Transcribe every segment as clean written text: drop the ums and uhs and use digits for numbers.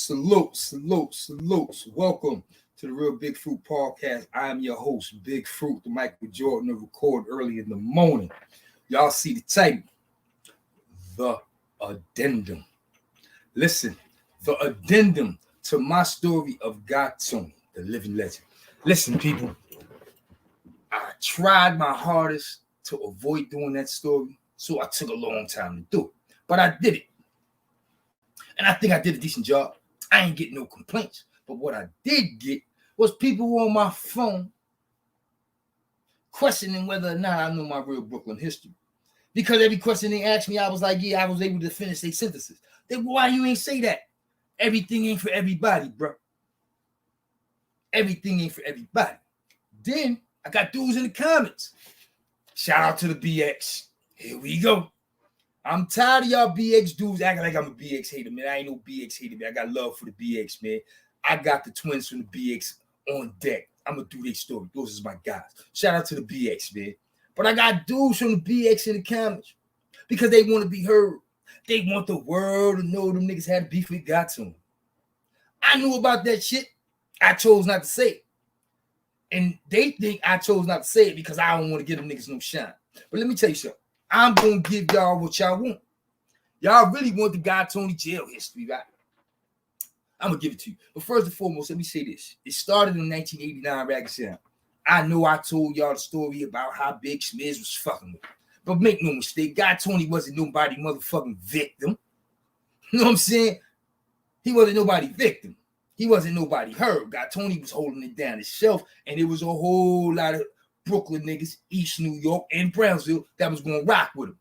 Salutes. Welcome to the Real Big Fruit Podcast. I am your host, Big Fruit, the Michael Jordan of record early in the morning. Y'all see the title, The Addendum. Listen, the addendum to my story of God Tony, the living legend. Listen, people, I tried my hardest to avoid doing that story, so I took a long time to do it. But I did it. And I think I did a decent job. I ain't getting no complaints. But what I did get was people on my phone questioning whether or not I know my real Brooklyn history. Because every question they asked me, I was like, yeah, I was able to finish their sentences. They, why you ain't say that? Everything ain't for everybody, bro. Everything ain't for everybody. Then I got dudes in the comments. Shout out to the BX. Here we go. I'm tired of y'all BX dudes acting like I'm a BX hater, man. I ain't no BX hater, man. I got love for the BX, man. I got the twins from the BX on deck. I'm going to do their story. Those is my guys. Shout out to the BX, man. But I got dudes from the BX in the comments because they want to be heard. They want the world to know them niggas had beef with God to them. I knew about that shit. I chose not to say it. And they think I chose not to say it because I don't want to give them niggas no shine. But let me tell you something. I'm going to give y'all what y'all want. Y'all really want the God Tony jail history, right? I'm going to give it to you. But first and foremost, let me say this. It started in 1989, Rikers Island. I know I told y'all the story about how Big Smiz was fucking with. But make no mistake, God Tony wasn't nobody motherfucking victim. You know what I'm saying? He wasn't nobody victim. He wasn't nobody hurt. God Tony was holding it down himself, and it was a whole lot of Brooklyn niggas, East New York, and Brownsville that was going to rock with him.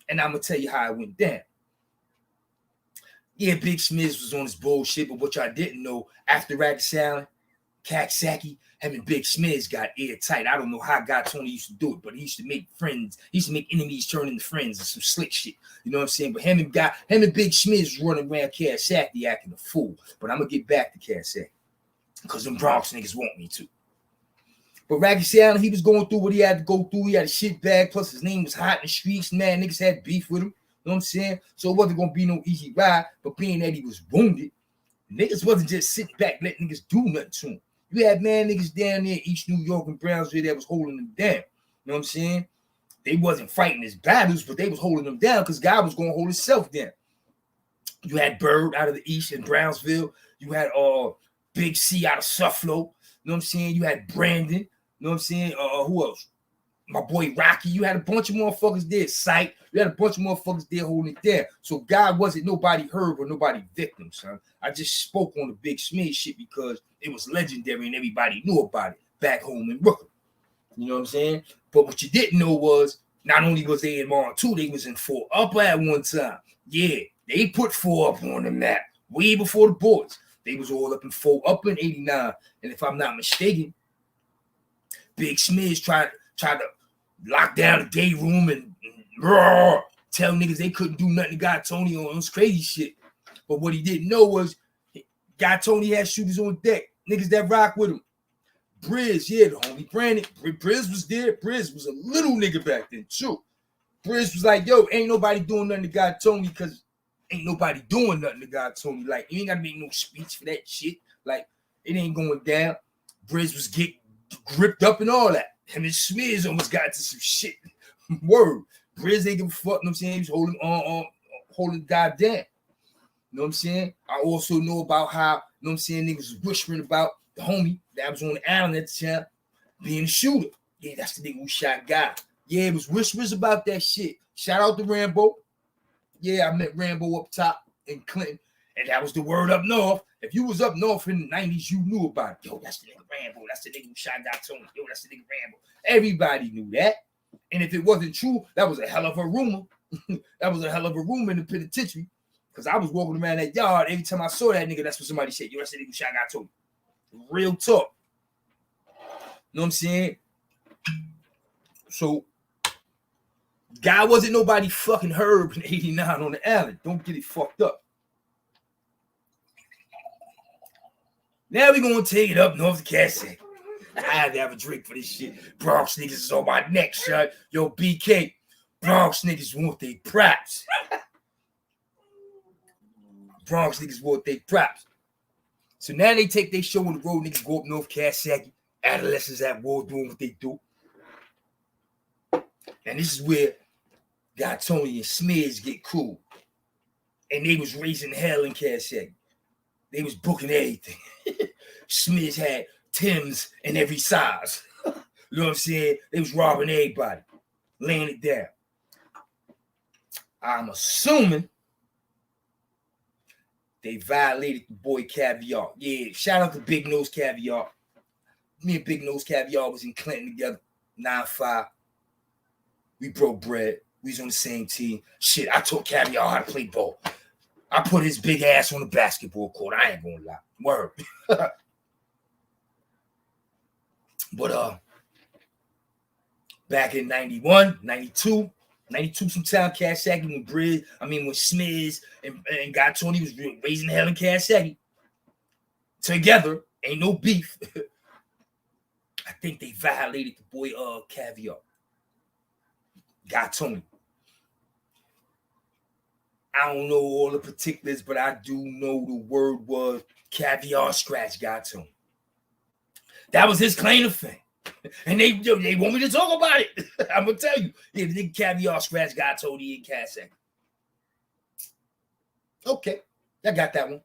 And I'm going to tell you how it went down. Yeah, Big Smiz was on his bullshit, but what y'all didn't know, after Rikers Island, Kaksaki, him and Big Smiz got airtight. I don't know how God Tony used to do it, but he used to make friends. He used to make enemies turn into friends and some slick shit. You know what I'm saying? But him and Big Smiz was running around Kaksaki acting a fool. But I'm going to get back to Kaksaki because them Bronx niggas want me to. But Rikers Island, he was going through what he had to go through. He had a shit bag, plus his name was hot in the streets. Man, niggas had beef with him. You know what I'm saying? So it wasn't going to be no easy ride. But being that he was wounded, niggas wasn't just sitting back letting niggas do nothing to him. You had man niggas down there in East New York and Brownsville that was holding him down. You know what I'm saying? They wasn't fighting his battles, but they was holding him down because God was going to hold himself down. You had Bird out of the East in Brownsville. You had Big C out of Suffolk. You know what I'm saying? You had Brandon. You know what I'm saying? Who else? My boy Rocky. You had a bunch of motherfuckers there. Sight. You had a bunch of motherfuckers there holding it down. So God wasn't nobody hurt or nobody victim, son. I just spoke on the Big Smiz shit because it was legendary and everybody knew about it back home in Brooklyn. You know what I'm saying? But what you didn't know was not only was they in Mar 2, they was in 4 Upper at one time. Yeah, they put 4 Upper on the map way before the boys. They was all up in 4 Upper in 89. And if I'm not mistaken, Big Smiz tried to lock down the day room and tell niggas they couldn't do nothing to God Tony on this crazy shit. But what he didn't know was God Tony had shooters on deck, niggas that rock with him. Briz, yeah, the homie Brandon. Briz was there. Briz was a little nigga back then, too. Briz was like, yo, ain't nobody doing nothing to God Tony because ain't nobody doing nothing to God Tony. Like, you ain't got to make no speech for that shit. Like, it ain't going down. Briz was getting gripped up and all that. Him and Smiz almost got to some shit. Word. Briz ain't give a fuck, you know what I'm saying? He was holding God down. You know what I'm saying? I also know about how, you know what I'm saying, niggas was whispering about the homie that was on the island at the time being a shooter. Yeah, that's the nigga who shot God. Yeah, it was whispers about that shit. Shout out to Rambo. Yeah, I met Rambo up top in Clinton. And that was the word up north. If you was up north in the 90s, you knew about it. Yo, that's the nigga Rambo. That's the nigga who shot God Tony. Yo, that's the nigga Rambo. Everybody knew that. And if it wasn't true, that was a hell of a rumor. That was a hell of a rumor in the penitentiary. Because I was walking around that yard. Every time I saw that nigga, that's what somebody said. Yo, that's the nigga who shot God Tony. Real talk. You know what I'm saying? So, guy wasn't nobody fucking Herb in 89 on the island. Don't get it fucked up. Now we gonna take it up north to Kaksaki. I had to have a drink for this shit. Bronx niggas is on my neck, son. Yo, BK, Bronx niggas want their props. Bronx niggas want their props. So now they take their show on the road. Niggas go up North Coxsackie. Adolescents at war doing what they do. And this is where God Tony and Smears get cool. And they was raising hell in Coxsackie. They was booking everything. Smears had Timbs in every size. You know what I'm saying? They was robbing everybody, laying it down. I'm assuming they violated the boy Caviar. Yeah, shout out to Big Nose Caviar. Me and Big Nose Caviar was in Clinton together, 9-5. We broke bread. We was on the same team. Shit, I taught Caviar how to play ball. I put his big ass on the basketball court. I ain't gonna lie. Word. But back in 91, 92 sometime, Coxsackie when Smears and God Tony was raising hell in Coxsackie. Together, ain't no beef. I think they violated the boy Caviar. God Tony. I don't know all the particulars, but I do know the word was Caviar scratch God Tony. That was his claim to fame. And they want me to talk about it. I'm going to tell you. Yeah, the Caviar scratch God Tony in Coxsackie. Okay. I got that one.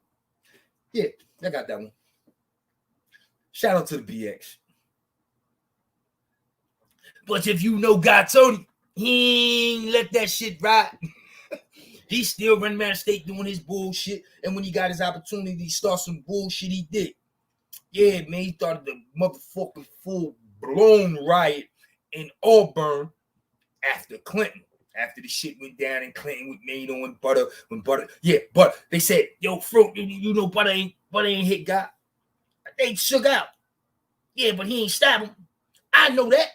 Yeah, I got that one. Shout out to the BX. But if you know God Tony, he ain't let that shit ride. He still running around the state doing his bullshit. And when he got his opportunity to start some bullshit, he did. Yeah, man, he started the motherfucking full-blown riot in Auburn after Clinton. After the shit went down in Clinton with Mano and Butter. But they said, yo, Fruit, you know Butter ain't hit God. They shook out. Yeah, but he ain't stabbed him. I know that.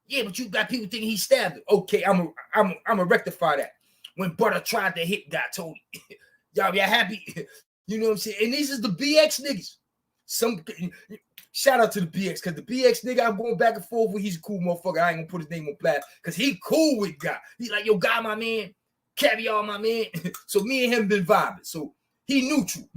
Yeah, but you got people thinking he stabbed him. Okay, I'm a rectify that. When Butter tried to hit God Tony, y'all happy? You know what I'm saying? And these is the BX niggas. Shout out to the BX, because the BX nigga I'm going back and forth with, he's a cool motherfucker. I ain't gonna put his name on blast because he cool with God. He's like, yo, God, my man, Caviar, my man. So me and him been vibing. So he neutral.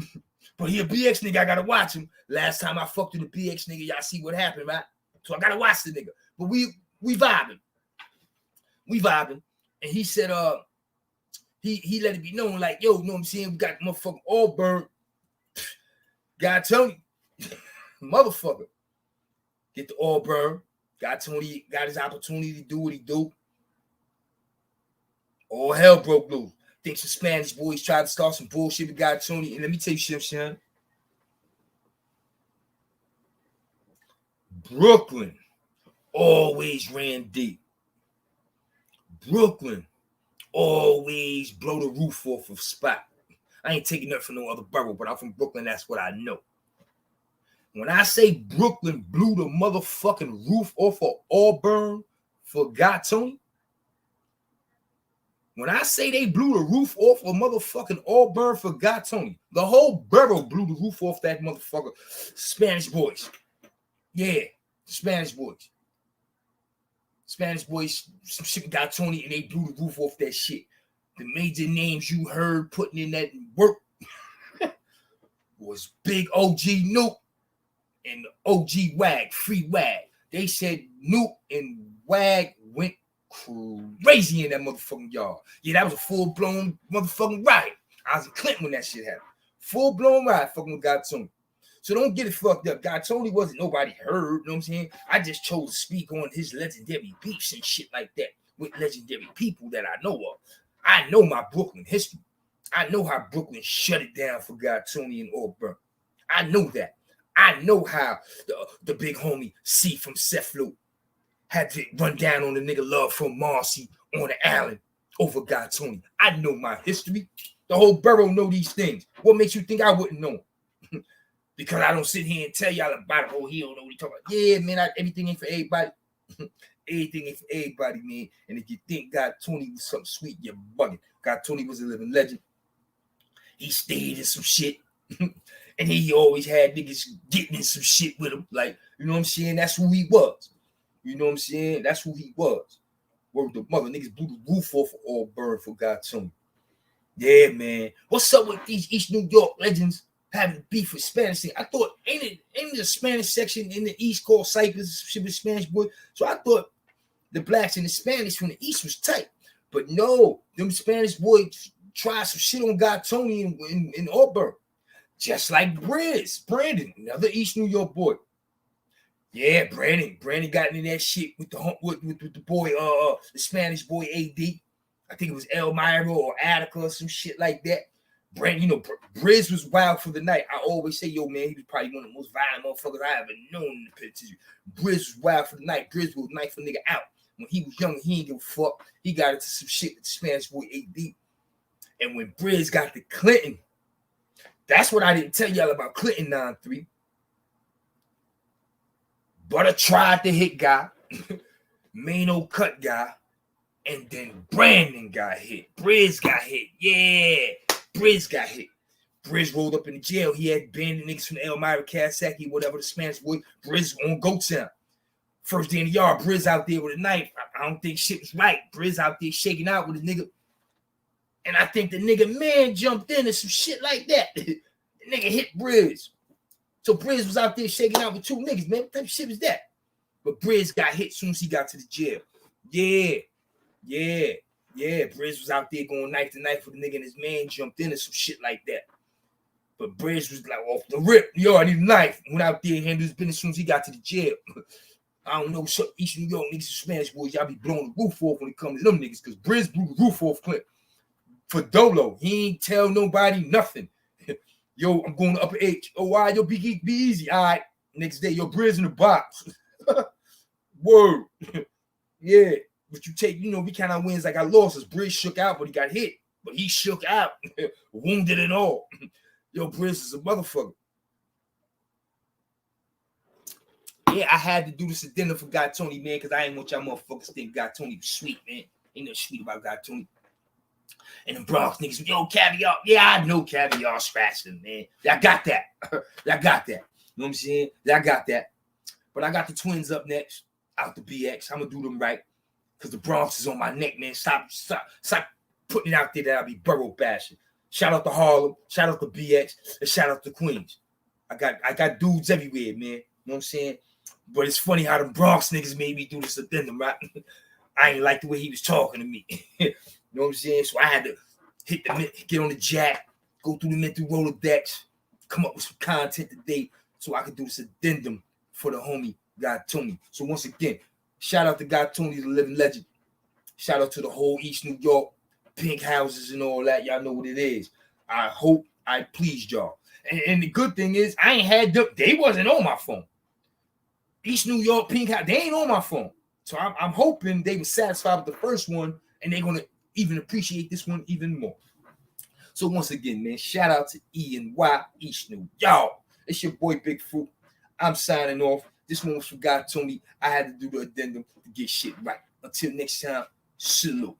But he a BX nigga, I gotta watch him. Last time I fucked with the BX nigga, y'all see what happened, right? So I gotta watch the nigga. But we vibing. We vibing. And he said, he let it be known, like, yo, you know what I'm saying? We got motherfucking Auburn. God Tony, motherfucker. Get the Auburn. God Tony got his opportunity to do what he do. All hell broke loose. Think some Spanish boys tried to start some bullshit with God Tony. And let me tell you something, Sean. Brooklyn always ran deep. Brooklyn always blow the roof off of spot. I ain't taking nothing from no other borough, but I'm from Brooklyn. That's what I know. When I say Brooklyn blew the motherfucking roof off of Auburn for God Tony, when I say they blew the roof off of motherfucking Auburn for God Tony, the whole borough blew the roof off that motherfucker. Spanish boys. Yeah, Spanish boys. Spanish boys, some shit got Tony, and they blew the roof off that shit. The major names you heard putting in that work was Big OG Nuke and OG Wag, Free Wag. They said Nuke and Wag went crazy in that motherfucking yard. Yeah, that was a full-blown motherfucking riot. I was in Clinton when that shit happened. Full-blown riot fucking with God Tony. So don't get it fucked up. God Tony wasn't nobody heard, you know what I'm saying? I just chose to speak on his legendary beefs and shit like that with legendary people that I know of. I know my Brooklyn history. I know how Brooklyn shut it down for God Tony and Auburn. I know that. I know how the big homie C from Seflo had to run down on the nigga Love from Marcy on the island over God Tony. I know my history. The whole borough know these things. What makes you think I wouldn't know? Because I don't sit here and tell y'all about it. Oh, he don't know what he talking about. Yeah, man, everything ain't for everybody. Everything ain't for everybody, man. And if you think God Tony was something sweet, you're bugging. God Tony was a living legend. He stayed in some shit. And he always had niggas getting in some shit with him. Like, you know what I'm saying? That's who he was. You know what I'm saying? That's who he was. Word the mother. Niggas blew the roof off of Auburn for God Tony. Yeah, man. What's up with these East New York legends having beef with Spanish thing. I thought, ain't it a Spanish section in the East called Cyprus, shit with Spanish boy? So I thought the blacks and the Spanish from the East was tight. But no, them Spanish boys tried some shit on God Tony in Auburn. Just like Brandon, another East New York boy. Yeah, Brandon got into that shit with the boy, the Spanish boy AD. I think it was Elmira or Attica or some shit like that. Brandon, Briz was wild for the night. I always say, yo, man, he was probably one of the most violent motherfuckers I ever known in the penitentiary. Briz was wild for the night. Briz would knife a nigga out. When he was young, he didn't give a fuck. He got into some shit with the Spanish boy AD. And when Briz got to Clinton, that's what I didn't tell y'all about Clinton 9-3. Butter tried to hit guy, Mano cut guy, and then Brandon got hit. Briz got hit. Yeah, Briz got hit. Briz rolled up in the jail. He had banded niggas from Elmira, Kasaki, whatever the Spanish boy. Briz on Go Town. First day in the yard, Briz out there with a knife. I don't think shit was right. Briz out there shaking out with a nigga. And I think the nigga man jumped in and some shit like that. The nigga hit Briz. So Briz was out there shaking out with two niggas, man. What type of shit was that? But Briz got hit as soon as he got to the jail. Yeah. Briz was out there going knife to knife with a nigga and his man jumped in and some shit like that. But Briz was like off the rip. Yo, I need a knife. Went out there and handled his business as soon as he got to the jail. I don't know, so East New York niggas and Spanish boys, y'all be blowing the roof off when it comes to them niggas, because Briz blew the roof off Clint. For Dolo, he ain't tell nobody nothing. Yo, I'm going to Upper H. Oh, why? Yo, be easy. All right. Next day, yo, Briz in the box. Word. Yeah. But you take, we kind of wins like I lost. As Briz shook out, but he got hit. But he shook out. Wounded and all. Yo, Briz is a motherfucker. Yeah, I had to do this addendum for God Tony, man, because I ain't want y'all motherfuckers think God Tony was sweet, man. Ain't no sweet about God Tony. And the Bronx niggas, yo, caviar. Yeah, I know caviar scratched them, man. I got that. I got that. You know what I'm saying? I got that. But I got the twins up next, out the BX. I'm going to do them right, because the Bronx is on my neck, man. Stop putting it out there that I'll be borough bashing. Shout out to Harlem. Shout out to BX. And shout out to Queens. I got dudes everywhere, man. You know what I'm saying? But it's funny how the Bronx niggas made me do this addendum, right? I ain't like the way he was talking to me. You know what I'm saying? So I had to get on the jack, go through the mental Rolodex, come up with some content today so I could do this addendum for the homie God Tony. So once again, shout out to God Tony, the living legend. Shout out to the whole East New York, pink houses and all that. Y'all know what it is. I hope I pleased y'all. And the good thing is, I ain't had them. They wasn't on my phone. East New York, pink house, they ain't on my phone. So I'm hoping they were satisfied with the first one, and they're going to even appreciate this one even more. So once again, man, shout out to E and Y, East New York. It's your boy Big Fruit. I'm signing off. This one was from God Tony. I had to do the addendum to get shit right. Until next time, salute.